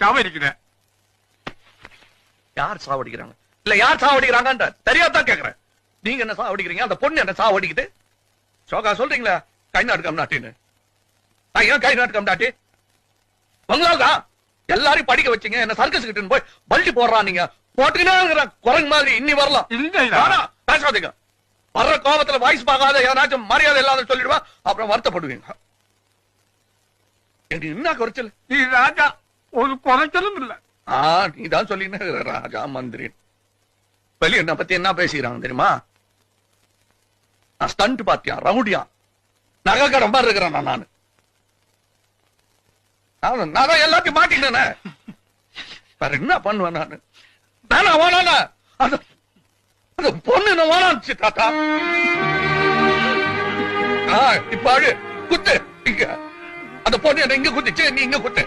சாவடிக்கிறேன். யார் சாவடிக்கிறாங்க இல்ல யார் சாவடிக்கிறாங்க தெரியாதான் கேக்குறேன். நீங்க என்ன சாவடிக்கிறீங்க? அந்த பொண்ணு என்ன சாவடிக்குது? சோகா சொல்றீங்களா கை நாட்டுக்கம் நாட்டின்னு? ஏன் கை நாட்டுக்கம் நாட்டி? பங்களாவுக்கா எல்லாரையும் படிக்க வச்சீங்க, என்ன சர்க்கஸ் கிட்ட போய் பல்டி போடுறான். நீங்க போட்டுக்கினா குரங்கு மாதிரி இன்னி வரலாம். பேசாதீங்க. வர்ற கோபத்துல வாய்ஸ் பார்க்காத ஏதாச்சும் மரியாதை இல்லாத சொல்லிடுவா, அப்புறம் வருத்தப்படுவீங்க. என்ன குறைச்சல்? நீ ராஜா ஒரு குறைச்சலும் இல்ல. நீதான் சொல்லின ராஜா மந்திரி. வெளிய என்ன பத்தி என்ன பேசிக்கிறாங்க தெரியுமா? நான் ஸ்டண்ட் பாத்தியா, ரவுடியா, நகை கடன் மாதிரி இருக்கிறேன் நானு. நான் எல்லாத்தையும் மாட்டினேன். வேற என்ன பண்ணுவேன் நானு? நானா வேணானா அந்த பொண்ணு என்ன வேணாச்சு தாத்தா. இப்ப குத்து இங்க. அந்த பொண்ணு என்ன இங்க குத்துச்சு, நீ இங்க குத்து.